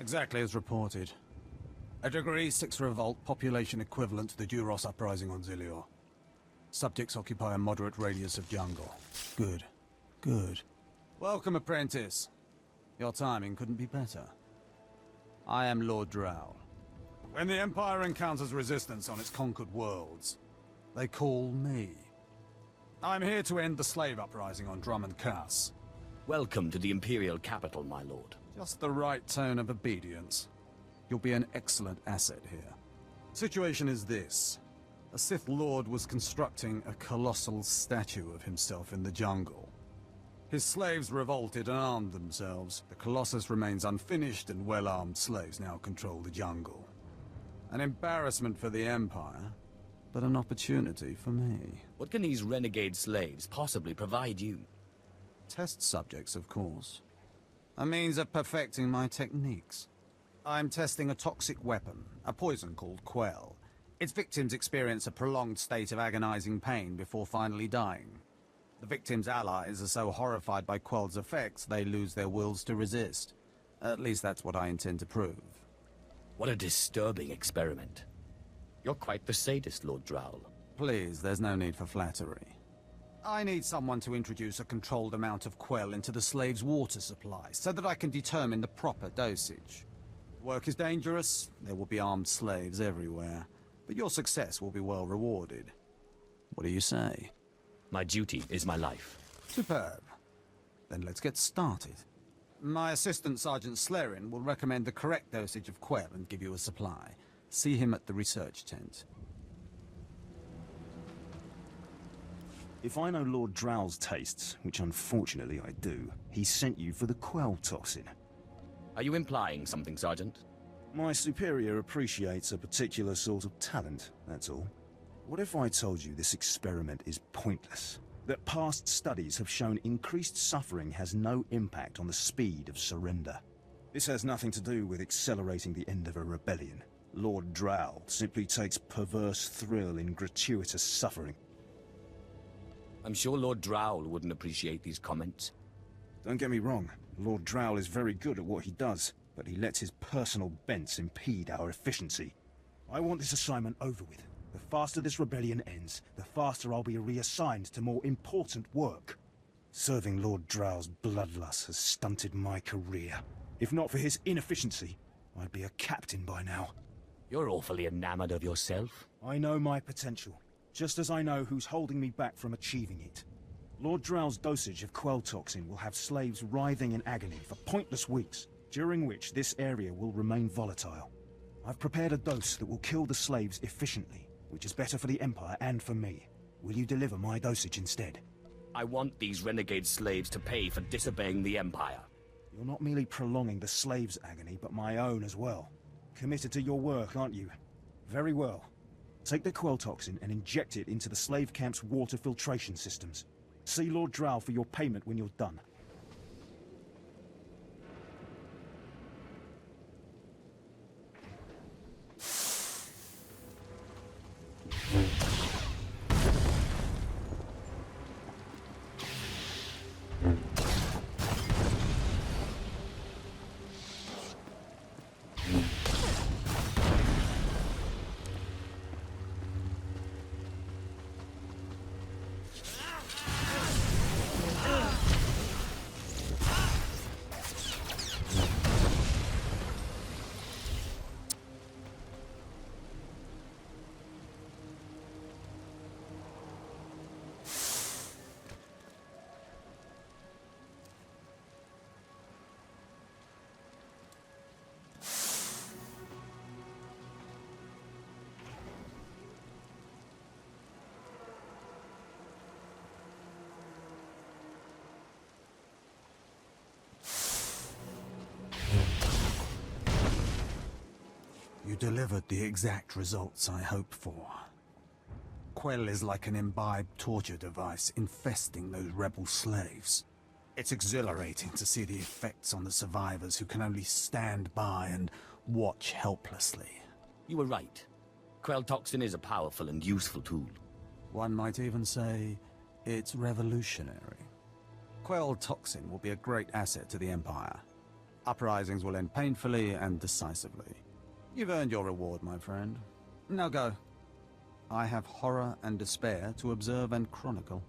Exactly as reported. A Degree 6 revolt, population equivalent to the Duros uprising on Zilior. Subjects occupy a moderate radius of jungle. Good. Good. Welcome, apprentice. Your timing couldn't be better. I am Lord Drow. When the Empire encounters resistance on its conquered worlds, they call me. I'm here to end the slave uprising on Dromund Kaas. Welcome to the Imperial capital, my lord. Just the right tone of obedience. You'll be an excellent asset here. Situation is this. A Sith Lord was constructing a colossal statue of himself in the jungle. His slaves revolted and armed themselves. The Colossus remains unfinished, and well-armed slaves now control the jungle. An embarrassment for the Empire, but an opportunity for me. What can these renegade slaves possibly provide you? Test subjects, of course. A means of perfecting my techniques. I'm testing a toxic weapon, a poison called Quell. Its victims experience a prolonged state of agonizing pain before finally dying. The victims' allies are so horrified by Quell's effects, they lose their wills to resist. At least that's what I intend to prove. What a disturbing experiment. You're quite the sadist, Lord Drow. Please, there's no need for flattery. I need someone to introduce a controlled amount of Quell into the slaves' water supply, so that I can determine the proper dosage. Work is dangerous, there will be armed slaves everywhere, but your success will be well rewarded. What do you say? My duty is my life. Superb. Then let's get started. My assistant, Sergeant Slerin, will recommend the correct dosage of Quell and give you a supply. See him at the research tent. If I know Lord Drow's tastes, which unfortunately I do, he sent you for the Quell toxin. Are you implying something, Sergeant? My superior appreciates a particular sort of talent, that's all. What if I told you this experiment is pointless? That past studies have shown increased suffering has no impact on the speed of surrender. This has nothing to do with accelerating the end of a rebellion. Lord Drow simply takes perverse thrill in gratuitous suffering. I'm sure Lord Drow wouldn't appreciate these comments. Don't get me wrong, Lord Drow is very good at what he does, but he lets his personal bents impede our efficiency. I want this assignment over with. The faster this rebellion ends, the faster I'll be reassigned to more important work. Serving Lord Drow's bloodlust has stunted my career. If not for his inefficiency, I'd be a captain by now. You're awfully enamored of yourself. I know my potential, just as I know who's holding me back from achieving it. Lord Drow's dosage of Quell toxin will have slaves writhing in agony for pointless weeks, during which this area will remain volatile. I've prepared a dose that will kill the slaves efficiently, which is better for the Empire and for me. Will you deliver my dosage instead? I want these renegade slaves to pay for disobeying the Empire. You're not merely prolonging the slaves' agony, but my own as well. Committed to your work, aren't you? Very well. Take the Quell toxin and inject it into the slave camp's water filtration systems. See Lord Drow for your payment when you're done. You delivered the exact results I hoped for. Quell is like an imbibed torture device infesting those rebel slaves. It's exhilarating to see the effects on the survivors who can only stand by and watch helplessly. You were right. Quell toxin is a powerful and useful tool. One might even say it's revolutionary. Quell toxin will be a great asset to the Empire. Uprisings will end painfully and decisively. You've earned your reward, my friend. Now go. I have horror and despair to observe and chronicle.